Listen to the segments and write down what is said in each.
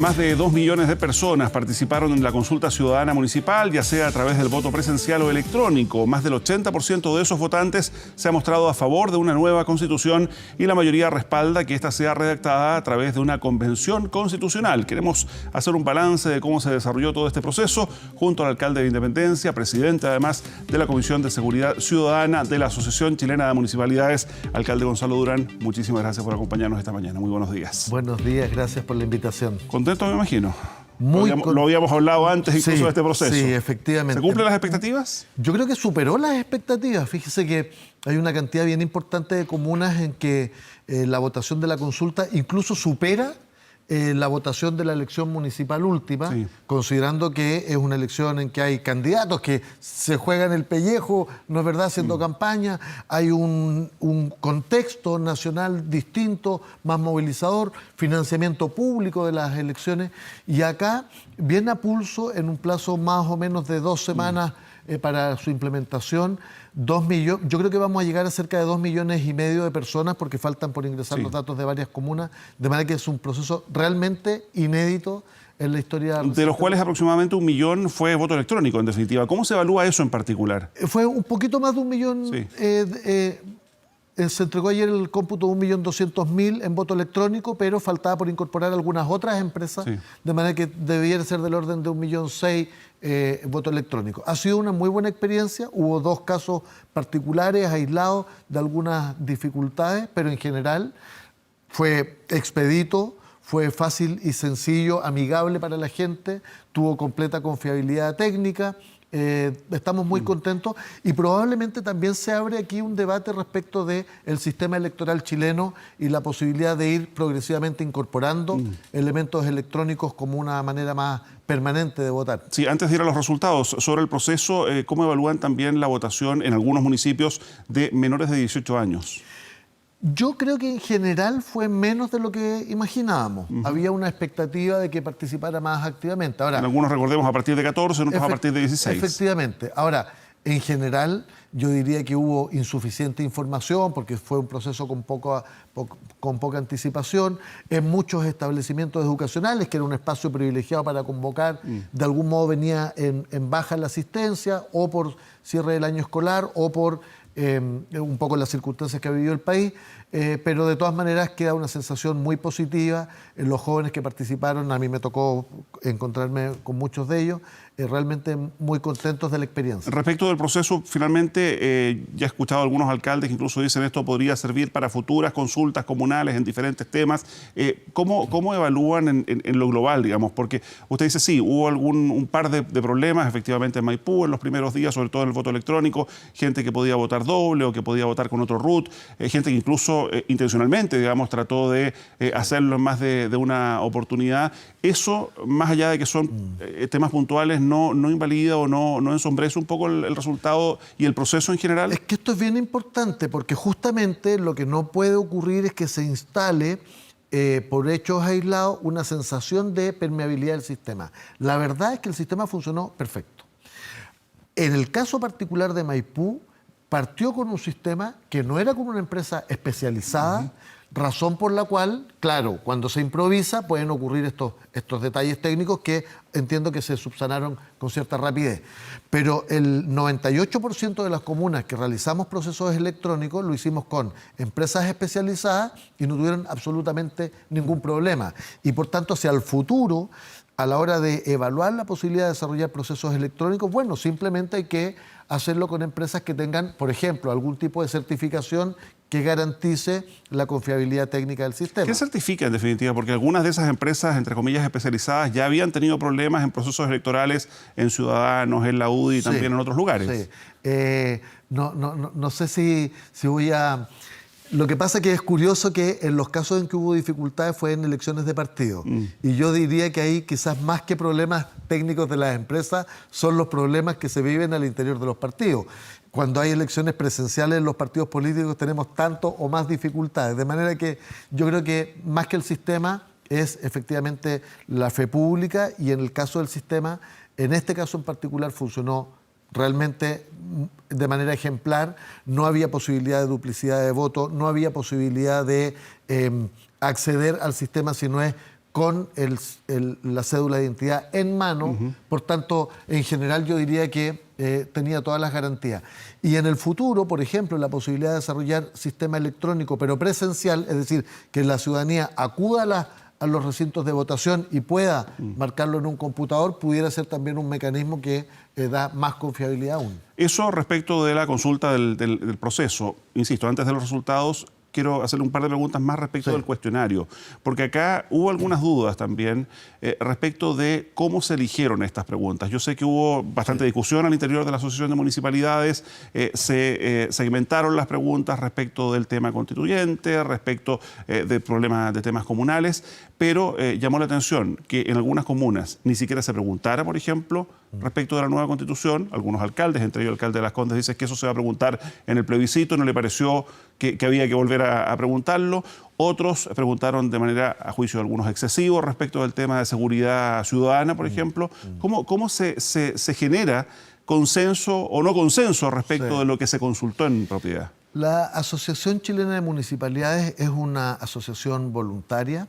Más de 2 millones de personas participaron en la consulta ciudadana municipal, ya sea a través del voto presencial o electrónico. Más del 80% de esos votantes se ha mostrado a favor de una nueva constitución y la mayoría respalda que ésta sea redactada a través de una convención constitucional. Queremos hacer un balance de cómo se desarrolló todo este proceso junto al alcalde de Independencia, presidente además de la Comisión de Seguridad Ciudadana de la Asociación Chilena de Municipalidades. Alcalde Gonzalo Durán, muchísimas gracias por acompañarnos esta mañana. Muy buenos días. Buenos días, gracias por la invitación. Contento, me imagino. Lo habíamos hablado antes incluso de este proceso. Sí, efectivamente. ¿Se cumplen las expectativas? Yo creo que superó las expectativas. Fíjese que hay una cantidad bien importante de comunas en que la votación de la consulta incluso supera la votación de la elección municipal última, sí, considerando que es una elección en que hay candidatos que se juegan el pellejo, ¿no es verdad?, haciendo campaña, hay un contexto nacional distinto, más movilizador, financiamiento público de las elecciones, y acá viene a pulso, en un plazo más o menos de 2 semanas para su implementación, 2 millones, yo creo que vamos a llegar a cerca de 2,5 millones de personas porque faltan por ingresar los datos de varias comunas, de manera que es un proceso realmente inédito en la historia. De los cuales aproximadamente 1 millón fue voto electrónico, en definitiva. ¿Cómo se evalúa eso en particular? Fue un poquito más de 1 millón. Sí. Se entregó ayer el cómputo de 1.200.000 en voto electrónico, pero faltaba por incorporar algunas otras empresas, sí, de manera que debiera ser del orden de 1,6 millones voto electrónico. Ha sido una muy buena experiencia, hubo 2 casos particulares aislados de algunas dificultades, pero en general fue expedito, fue fácil y sencillo, amigable para la gente, tuvo completa confiabilidad técnica. Estamos muy contentos y probablemente también se abre aquí un debate respecto del sistema electoral chileno y la posibilidad de ir progresivamente incorporando elementos electrónicos como una manera más permanente de votar. Sí, antes de ir a los resultados, sobre el proceso, ¿cómo evalúan también la votación en algunos municipios de menores de 18 años? Yo creo que en general fue menos de lo que imaginábamos. Había una expectativa de que participara más activamente. Ahora, en algunos, recordemos, a partir de 14, en otros a partir de 16. Efectivamente. Ahora, en general, yo diría que hubo insuficiente información porque fue un proceso con poca anticipación. En muchos establecimientos educacionales, que era un espacio privilegiado para convocar, de algún modo venía en baja la asistencia, o por cierre del año escolar, o por un poco las circunstancias que ha vivido el país, pero de todas maneras queda una sensación muy positiva en los jóvenes que participaron. A mí me tocó encontrarme con muchos de ellos, realmente muy contentos de la experiencia. Respecto del proceso, finalmente, ya he escuchado a algunos alcaldes que incluso dicen esto podría servir para futuras consultas comunales en diferentes temas. ¿Cómo evalúan en lo global, digamos? Porque usted dice, sí, hubo un par de problemas, efectivamente, en Maipú en los primeros días, sobre todo en el voto electrónico, gente que podía votar doble o que podía votar con otro RUT, gente que incluso intencionalmente, digamos, trató de hacerlo en más de una oportunidad. Eso, más allá de que son temas puntuales, no invalida o no ensombrece un poco el resultado y el proceso en general. Es que esto es bien importante porque justamente lo que no puede ocurrir es que se instale por hechos aislados una sensación de permeabilidad del sistema. La verdad es que el sistema funcionó perfecto. En el caso particular de Maipú, partió con un sistema que no era con una empresa especializada, razón por la cual, claro, cuando se improvisa pueden ocurrir estos detalles técnicos que entiendo que se subsanaron con cierta rapidez. Pero el 98% de las comunas que realizamos procesos electrónicos lo hicimos con empresas especializadas y no tuvieron absolutamente ningún problema. Y por tanto, hacia el futuro, a la hora de evaluar la posibilidad de desarrollar procesos electrónicos, bueno, simplemente hay que hacerlo con empresas que tengan, por ejemplo, algún tipo de certificación que garantice la confiabilidad técnica del sistema. ¿Qué certifica en definitiva? Porque algunas de esas empresas, entre comillas, especializadas, ya habían tenido problemas en procesos electorales en Ciudadanos, en la UDI y también en otros lugares. Sí. No sé si voy a... Lo que pasa es que es curioso que en los casos en que hubo dificultades fue en elecciones de partido. Y yo diría que ahí quizás más que problemas técnicos de las empresas son los problemas que se viven al interior de los partidos. Cuando hay elecciones presenciales en los partidos políticos tenemos tanto o más dificultades. De manera que yo creo que más que el sistema es efectivamente la fe pública y en el caso del sistema, en este caso en particular funcionó realmente de manera ejemplar. No había posibilidad de duplicidad de voto, no había posibilidad de acceder al sistema si no es con la cédula de identidad en mano. Por tanto, en general yo diría que tenía todas las garantías. Y en el futuro, por ejemplo, la posibilidad de desarrollar sistema electrónico, pero presencial, es decir, que la ciudadanía acuda a los recintos de votación y pueda marcarlo en un computador, pudiera ser también un mecanismo que da más confiabilidad aún. Eso respecto de la consulta del proceso. Insisto, antes de los resultados, quiero hacerle un par de preguntas más respecto del cuestionario, porque acá hubo algunas dudas también respecto de cómo se eligieron estas preguntas. Yo sé que hubo bastante discusión al interior de la Asociación de Municipalidades, se segmentaron las preguntas respecto del tema constituyente, respecto de problemas de temas comunales, pero llamó la atención que en algunas comunas ni siquiera se preguntara, por ejemplo, respecto de la nueva Constitución. Algunos alcaldes, entre ellos el alcalde de Las Condes, dicen que eso se va a preguntar en el plebiscito, no le pareció que había que volver a preguntarlo. Otros preguntaron de manera, a juicio de algunos, excesivo respecto del tema de seguridad ciudadana, por ejemplo. ¿Cómo se genera consenso o no consenso respecto de lo que se consultó en propiedad? La Asociación Chilena de Municipalidades es una asociación voluntaria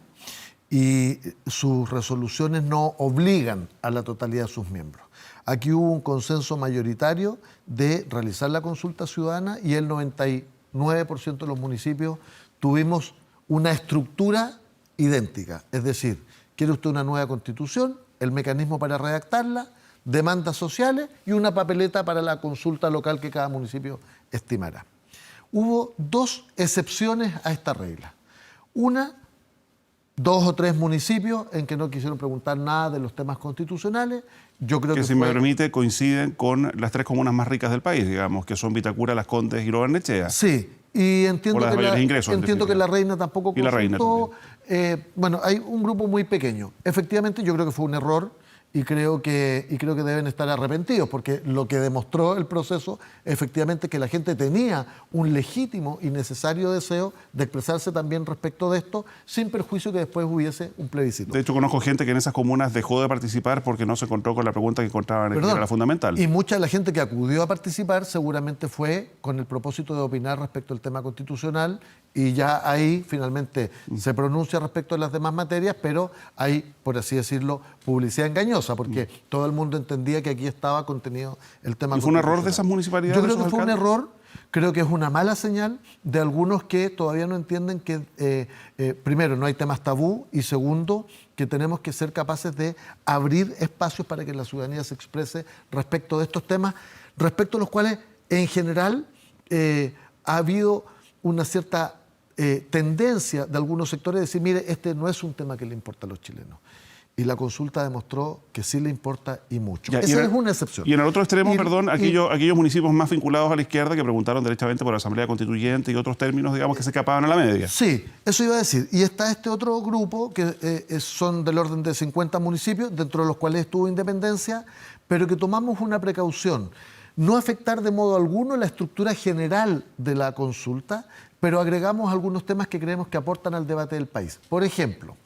y sus resoluciones no obligan a la totalidad de sus miembros. Aquí hubo un consenso mayoritario de realizar la consulta ciudadana y el 99% de los municipios tuvimos una estructura idéntica. Es decir, quiere usted una nueva constitución, el mecanismo para redactarla, demandas sociales y una papeleta para la consulta local que cada municipio estimará. Hubo dos excepciones a esta regla. Una, 2 o 3 municipios en que no quisieron preguntar nada de los temas constitucionales. Yo creo que si me permite, coinciden con las 3 comunas más ricas del país, digamos, que son Vitacura, Las Condes y Lo Barnechea. Sí, y entiendo que La Reina tampoco consultó. Bueno, hay un grupo muy pequeño. Efectivamente, yo creo que fue un error y creo que deben estar arrepentidos, porque lo que demostró el proceso efectivamente es que la gente tenía un legítimo y necesario deseo de expresarse también respecto de esto, sin perjuicio que después hubiese un plebiscito. De hecho, conozco gente que en esas comunas dejó de participar porque no se encontró con la pregunta que encontraban que era la fundamental. Y mucha de la gente que acudió a participar seguramente fue con el propósito de opinar respecto al tema constitucional, y ya ahí finalmente se pronuncia respecto de las demás materias, pero hay, por así decirlo, publicidad engañosa, porque todo el mundo entendía que aquí estaba contenido el tema constitucional. ¿Y fue un error de esas municipalidades? Yo creo que fue un error, creo que es una mala señal de algunos que todavía no entienden que, primero, no hay temas tabú, y segundo, que tenemos que ser capaces de abrir espacios para que la ciudadanía se exprese respecto de estos temas, respecto a los cuales, en general, ha habido una cierta tendencia de algunos sectores de decir, mire, este no es un tema que le importa a los chilenos. Y la consulta demostró que sí le importa y mucho. Esa es una excepción. Y en el otro extremo, aquellos municipios más vinculados a la izquierda que preguntaron derechamente por la Asamblea Constituyente y otros términos, digamos, que se escapaban a la media. Sí, eso iba a decir. Y está este otro grupo que son del orden de 50 municipios, dentro de los cuales estuvo Independencia, pero que tomamos una precaución. No afectar de modo alguno la estructura general de la consulta, pero agregamos algunos temas que creemos que aportan al debate del país. Por ejemplo,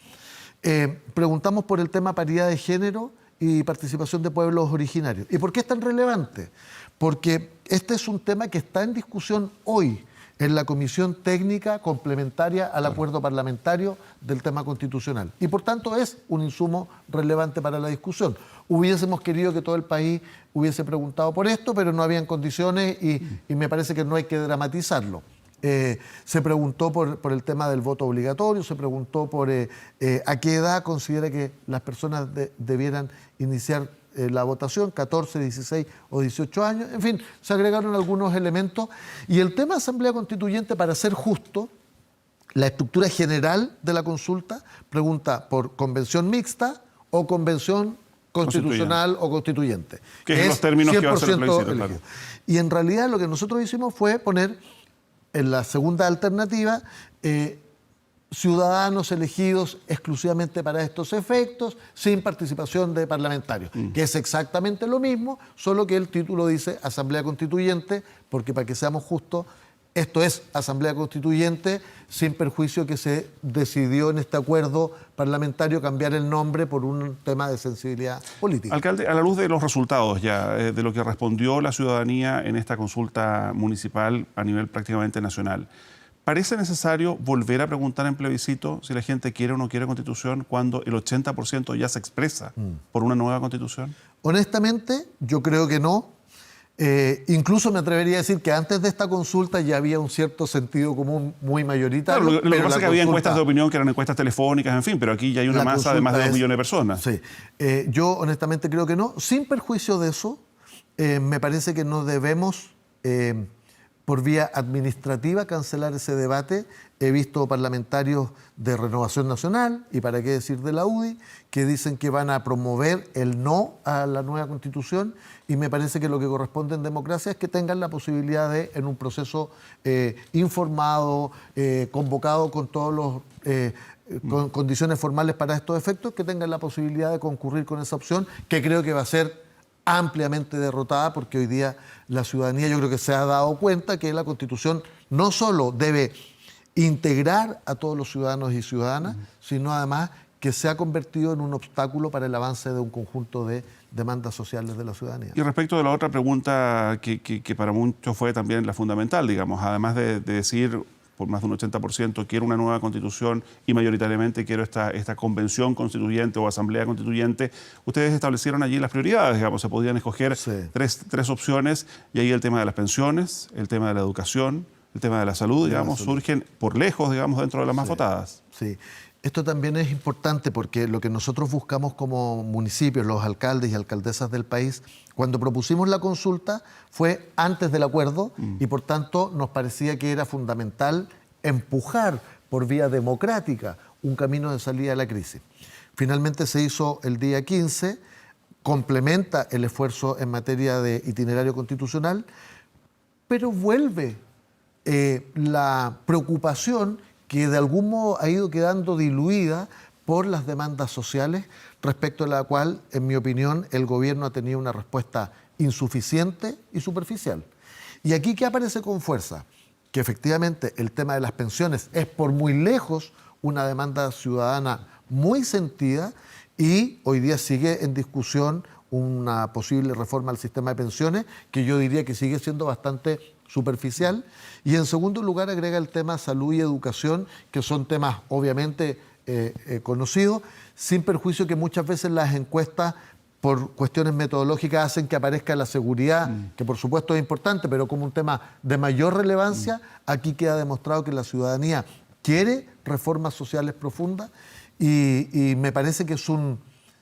preguntamos por el tema paridad de género y participación de pueblos originarios. ¿Y por qué es tan relevante? Porque este es un tema que está en discusión hoy en la Comisión Técnica Complementaria al Acuerdo Parlamentario del tema constitucional. Y por tanto es un insumo relevante para la discusión. Hubiésemos querido que todo el país hubiese preguntado por esto, pero no habían condiciones y me parece que no hay que dramatizarlo. Se preguntó por el tema del voto obligatorio, se preguntó por a qué edad considera que las personas debieran iniciar la votación, 14, 16 o 18 años. En fin, se agregaron algunos elementos. Y el tema de Asamblea Constituyente, para ser justo, la estructura general de la consulta pregunta por convención mixta o convención constitucional o constituyente. Que es los términos que va a ser el plebiscito, claro. Y en realidad lo que nosotros hicimos fue poner en la segunda alternativa ciudadanos elegidos exclusivamente para estos efectos, sin participación de parlamentarios, que es exactamente lo mismo, solo que el título dice Asamblea Constituyente, porque para que seamos justos, esto es Asamblea Constituyente, sin perjuicio que se decidió en este acuerdo parlamentario cambiar el nombre por un tema de sensibilidad política. Alcalde, a la luz de los resultados ya, de lo que respondió la ciudadanía en esta consulta municipal a nivel prácticamente nacional, ¿Parece necesario volver a preguntar en plebiscito si la gente quiere o no quiere constitución cuando el 80% ya se expresa por una nueva constitución? Honestamente, yo creo que no. Incluso me atrevería a decir que antes de esta consulta ya había un cierto sentido común muy mayoritario. Claro, lo que pasa es que había encuestas de consulta- opinión que eran encuestas telefónicas, en fin, pero aquí ya hay una la masa de más de consulta 2 es- millones de personas. Sí. Yo honestamente creo que no. Sin perjuicio de eso, me parece que no debemos, por vía administrativa, cancelar ese debate. He visto parlamentarios de Renovación Nacional, y para qué decir de la UDI, que dicen que van a promover el no a la nueva Constitución, y me parece que lo que corresponde en democracia es que tengan la posibilidad de, en un proceso informado, convocado con todos los... con condiciones formales para estos efectos, que tengan la posibilidad de concurrir con esa opción, que creo que va a ser ampliamente derrotada, porque hoy día la ciudadanía, yo creo que se ha dado cuenta que la Constitución no solo debe integrar a todos los ciudadanos y ciudadanas, sino además que se ha convertido en un obstáculo para el avance de un conjunto de demandas sociales de la ciudadanía. Y respecto de la otra pregunta que para muchos fue también la fundamental, digamos, además de decir por más de un 80% quiero una nueva constitución y mayoritariamente quiero esta convención constituyente o asamblea constituyente, ustedes establecieron allí las prioridades, digamos, se podían escoger Sí. tres opciones, y ahí el tema de las pensiones, el tema de la educación, el tema de la salud, digamos, surgen por lejos, digamos, dentro de las más votadas. Sí, esto también es importante porque lo que nosotros buscamos como municipios, los alcaldes y alcaldesas del país, cuando propusimos la consulta fue antes del acuerdo y por tanto nos parecía que era fundamental empujar por vía democrática un camino de salida de la crisis. Finalmente se hizo el día 15, complementa el esfuerzo en materia de itinerario constitucional, pero vuelve la preocupación que de algún modo ha ido quedando diluida por las demandas sociales, respecto a la cual, en mi opinión, el gobierno ha tenido una respuesta insuficiente y superficial. Y aquí, ¿qué aparece con fuerza? Que efectivamente el tema de las pensiones es por muy lejos una demanda ciudadana muy sentida, y hoy día sigue en discusión una posible reforma al sistema de pensiones, que yo diría que sigue siendo bastante superficial. Y en segundo lugar agrega el tema salud y educación, que son temas obviamente conocidos, sin perjuicio que muchas veces las encuestas por cuestiones metodológicas hacen que aparezca la seguridad, que por supuesto es importante, pero como un tema de mayor relevancia, aquí queda demostrado que la ciudadanía quiere reformas sociales profundas, y me parece que es un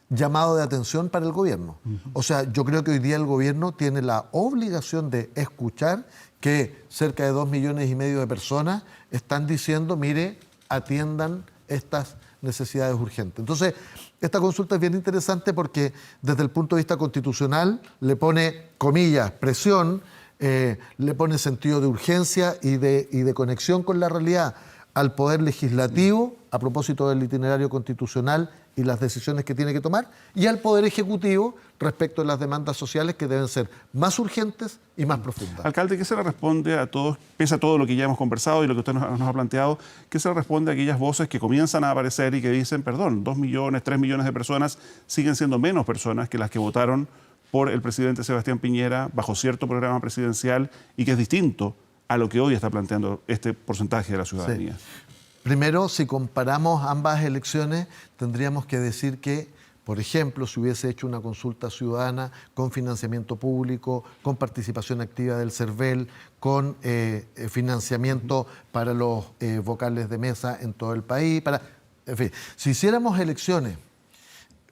llamado de atención para el gobierno. O sea, yo creo que hoy día el gobierno tiene la obligación de escuchar que cerca de 2,5 millones de personas están diciendo, mire, atiendan estas necesidades urgentes. Entonces, esta consulta es bien interesante porque desde el punto de vista constitucional le pone, comillas, presión, le pone sentido de urgencia y de conexión con la realidad al Poder Legislativo a propósito del itinerario constitucional y las decisiones que tiene que tomar, y al Poder Ejecutivo respecto a las demandas sociales que deben ser más urgentes y más profundas. Alcalde, ¿qué se le responde a todos, pese a todo lo que ya hemos conversado y lo que usted nos ha planteado, qué se le responde a aquellas voces que comienzan a aparecer y que dicen, perdón, 2 millones, 3 millones de personas siguen siendo menos personas que las que votaron por el presidente Sebastián Piñera bajo cierto programa presidencial y que es distinto a lo que hoy está planteando este porcentaje de la ciudadanía? Sí. Primero, si comparamos ambas elecciones, tendríamos que decir que, por ejemplo, si hubiese hecho una consulta ciudadana con financiamiento público, con participación activa del CERVEL, con financiamiento para los vocales de mesa en todo el país, en fin, si hiciéramos elecciones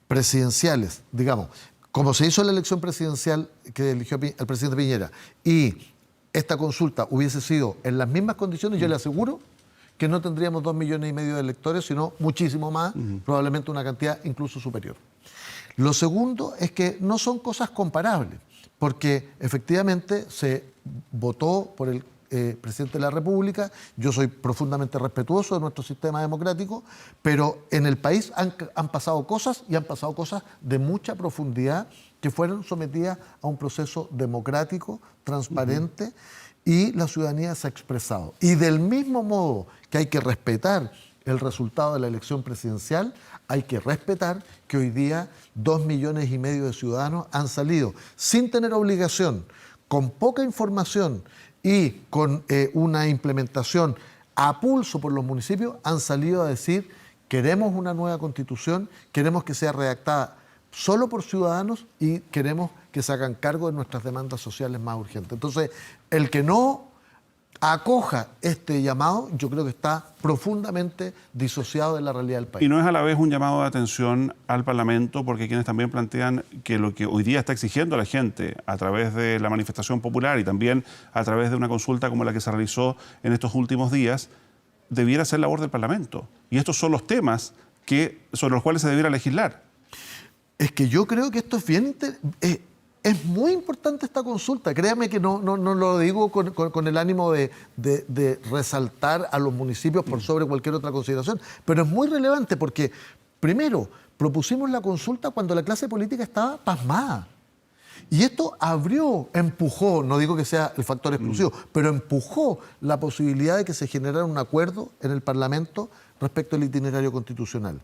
presidenciales, digamos, como se hizo la elección presidencial que eligió al presidente Piñera, y esta consulta hubiese sido en las mismas condiciones, yo le aseguro que no tendríamos 2,5 millones de electores, sino muchísimo más, probablemente una cantidad incluso superior. Lo segundo es que no son cosas comparables, porque efectivamente se votó por el presidente de la República. Yo soy profundamente respetuoso de nuestro sistema democrático, pero en el país han pasado cosas, y han pasado cosas de mucha profundidad, que fueron sometidas a un proceso democrático, transparente, y la ciudadanía se ha expresado. Y del mismo modo que hay que respetar el resultado de la elección presidencial, hay que respetar que hoy día 2,5 millones de ciudadanos han salido sin tener obligación, con poca información y con una implementación a pulso por los municipios han salido a decir: queremos una nueva constitución, queremos que sea redactada solo por ciudadanos y queremos que se hagan cargo de nuestras demandas sociales más urgentes. Entonces, el que no acoja este llamado, yo creo que está profundamente disociado de la realidad del país. Y no es a la vez un llamado de atención al Parlamento, porque quienes también plantean que lo que hoy día está exigiendo la gente a través de la manifestación popular y también a través de una consulta como la que se realizó en estos últimos días, debiera ser labor del Parlamento. Y estos son los temas sobre los cuales se debiera legislar. Es que yo creo que esto es bien es muy importante esta consulta. Créame que no lo digo con el ánimo de resaltar a los municipios por sobre cualquier otra consideración, pero es muy relevante porque, primero, propusimos la consulta cuando la clase política estaba pasmada. Y esto empujó, no digo que sea el factor exclusivo, pero empujó la posibilidad de que se generara un acuerdo en el Parlamento respecto al itinerario constitucional.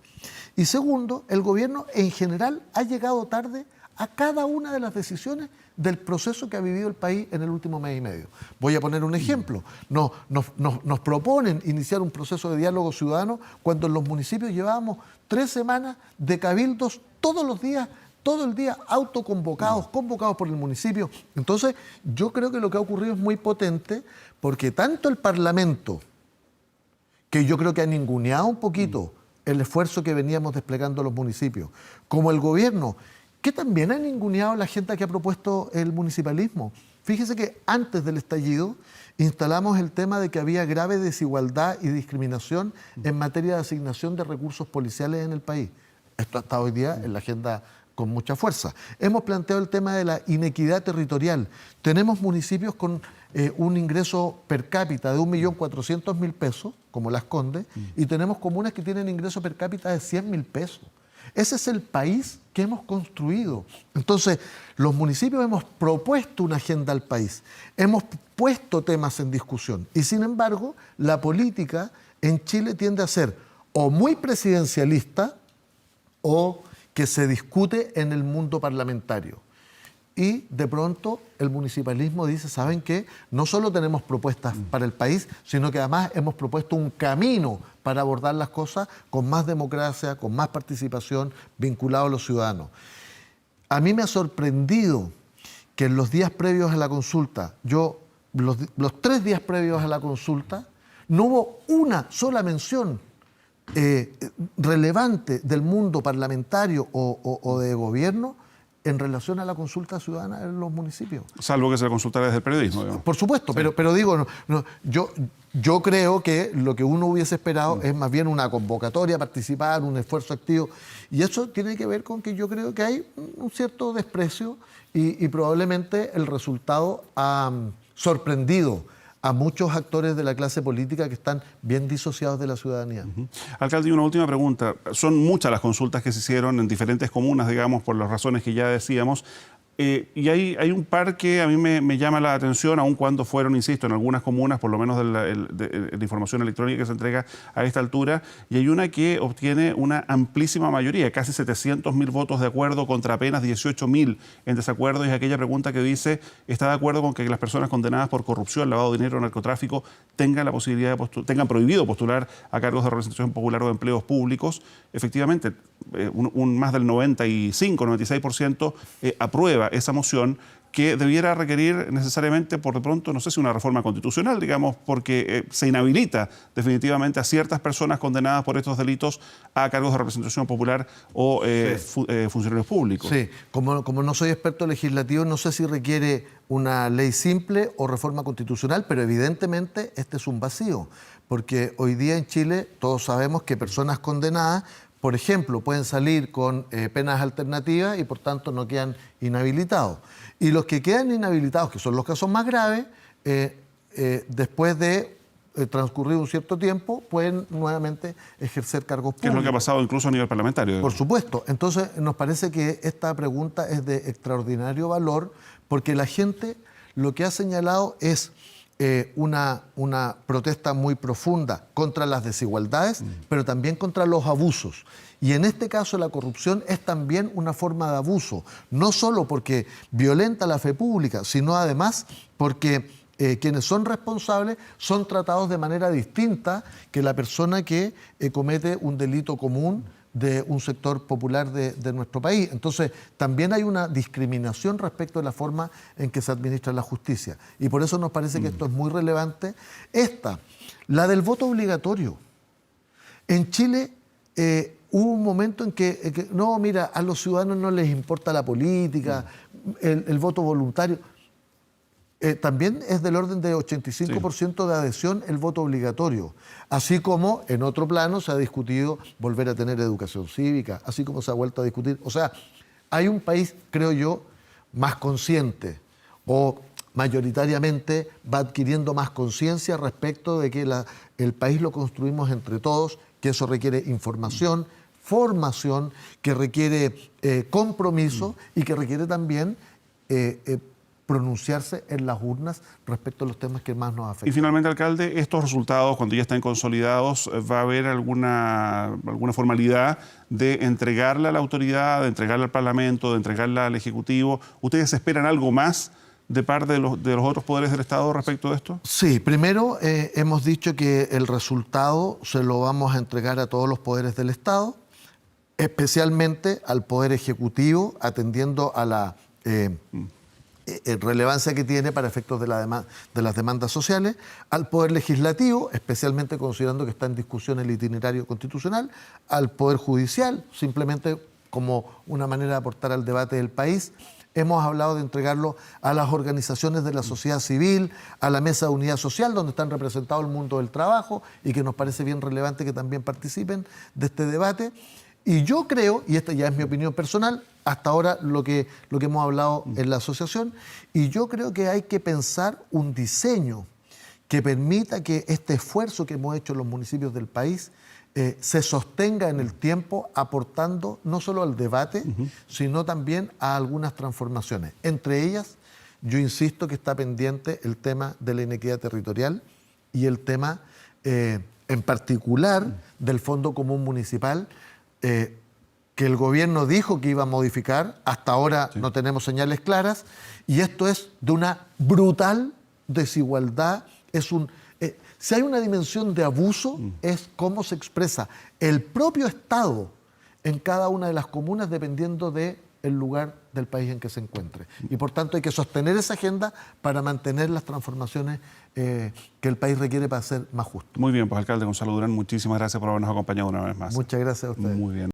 Y segundo, el gobierno en general ha llegado tarde a cada una de las decisiones del proceso que ha vivido el país en el último mes y medio. Voy a poner un ejemplo. Nos proponen iniciar un proceso de diálogo ciudadano cuando en los municipios llevábamos 3 semanas de cabildos todos los días, todo el día, autoconvocados, convocados por el municipio. Entonces, yo creo que lo que ha ocurrido es muy potente porque tanto el Parlamento, que yo creo que ha ninguneado un poquito el esfuerzo que veníamos desplegando los municipios, como el gobierno, que también ha ninguneado la agenda que ha propuesto el municipalismo. Fíjese que antes del estallido instalamos el tema de que había grave desigualdad y discriminación en materia de asignación de recursos policiales en el país. Esto está hoy día en la agenda con mucha fuerza. Hemos planteado el tema de la inequidad territorial. Tenemos municipios con un ingreso per cápita de 1.400.000 pesos, como Las Condes, y tenemos comunas que tienen ingreso per cápita de 100.000 pesos. Ese es el país que hemos construido. Entonces, los municipios hemos propuesto una agenda al país, hemos puesto temas en discusión y, sin embargo, la política en Chile tiende a ser o muy presidencialista o que se discute en el mundo parlamentario. Y de pronto el municipalismo dice: ¿saben qué? No solo tenemos propuestas para el país, sino que además hemos propuesto un camino para abordar las cosas con más democracia, con más participación, vinculado a los ciudadanos. A mí me ha sorprendido que en los días previos a la consulta, los 3 días previos a la consulta, no hubo una sola mención relevante del mundo parlamentario o de gobierno en relación a la consulta ciudadana en los municipios. Salvo que se consultara desde el periodismo, digamos. Por supuesto, sí. pero digo, yo creo que lo que uno hubiese esperado es más bien una convocatoria, participar, un esfuerzo activo. Y eso tiene que ver con que yo creo que hay un cierto desprecio y probablemente el resultado ha sorprendido a muchos actores de la clase política que están bien disociados de la ciudadanía. Alcalde, y una última pregunta. Son muchas las consultas que se hicieron en diferentes comunas, digamos, por las razones que ya decíamos. Y hay un par que a mí me llama la atención, aun cuando fueron, insisto, en algunas comunas, por lo menos de la información electrónica que se entrega a esta altura, y hay una que obtiene una amplísima mayoría, casi 700.000 votos de acuerdo contra apenas 18.000 en desacuerdo, y es aquella pregunta que dice: ¿está de acuerdo con que las personas condenadas por corrupción, lavado de dinero o narcotráfico tengan la posibilidad tengan prohibido postular a cargos de representación popular o de empleos públicos? Efectivamente, más del 95-96% aprueba esa moción, que debiera requerir necesariamente, por de pronto, no sé si una reforma constitucional, digamos, porque se inhabilita definitivamente a ciertas personas condenadas por estos delitos a cargos de representación popular o funcionarios públicos. Sí, como no soy experto legislativo, no sé si requiere una ley simple o reforma constitucional, pero evidentemente este es un vacío, porque hoy día en Chile todos sabemos que personas condenadas, por ejemplo, pueden salir con penas alternativas y por tanto no quedan inhabilitados. Y los que quedan inhabilitados, que son los casos más graves, después de transcurrido un cierto tiempo, pueden nuevamente ejercer cargos públicos. Que es lo que ha pasado incluso a nivel parlamentario. Por supuesto. Entonces, nos parece que esta pregunta es de extraordinario valor, porque la gente lo que ha señalado es una protesta muy profunda contra las desigualdades, pero también contra los abusos. Y en este caso la corrupción es también una forma de abuso, no solo porque violenta la fe pública, sino además porque quienes son responsables son tratados de manera distinta que la persona que comete un delito común de un sector popular de nuestro país. Entonces, también hay una discriminación respecto de la forma en que se administra la justicia. Y por eso nos parece que esto es muy relevante. La del voto obligatorio. En Chile hubo un momento en que, no, mira, a los ciudadanos no les importa la política, el voto voluntario. También es del orden de 85% de adhesión el voto obligatorio, así como en otro plano se ha discutido volver a tener educación cívica, así como se ha vuelto a discutir. O sea, hay un país, creo yo, más consciente o mayoritariamente va adquiriendo más conciencia respecto de que el país lo construimos entre todos, que eso requiere información, formación, que requiere compromiso y que requiere también pronunciarse en las urnas respecto a los temas que más nos afectan. Y finalmente, alcalde, estos resultados, cuando ya estén consolidados, ¿va a haber alguna formalidad de entregarla a la autoridad, de entregarla al Parlamento, de entregarla al Ejecutivo? ¿Ustedes esperan algo más de parte de los otros poderes del Estado respecto de esto? Sí, primero hemos dicho que el resultado se lo vamos a entregar a todos los poderes del Estado, especialmente al Poder Ejecutivo, atendiendo a la relevancia que tiene para efectos de las demandas sociales, al Poder Legislativo, especialmente considerando que está en discusión el itinerario constitucional, al Poder Judicial, simplemente como una manera de aportar al debate del país. Hemos hablado de entregarlo a las organizaciones de la sociedad civil, a la Mesa de Unidad Social, donde están representados el mundo del trabajo y que nos parece bien relevante que también participen de este debate. Y yo creo, y esta ya es mi opinión personal, hasta ahora lo que hemos hablado en la asociación, y yo creo que hay que pensar un diseño que permita que este esfuerzo que hemos hecho en los municipios del país se sostenga en el tiempo, aportando no solo al debate, sino también a algunas transformaciones. Entre ellas, yo insisto que está pendiente el tema de la inequidad territorial y el tema, en particular, del Fondo Común Municipal, que el gobierno dijo que iba a modificar, hasta ahora no tenemos señales claras, y esto es de una brutal desigualdad. Si hay una dimensión de abuso, es cómo se expresa el propio Estado en cada una de las comunas dependiendo del lugar del país en que se encuentre. Y por tanto hay que sostener esa agenda para mantener las transformaciones que el país requiere para ser más justo. Muy bien, pues alcalde Gonzalo Durán, muchísimas gracias por habernos acompañado una vez más. Muchas gracias a ustedes. Muy bien.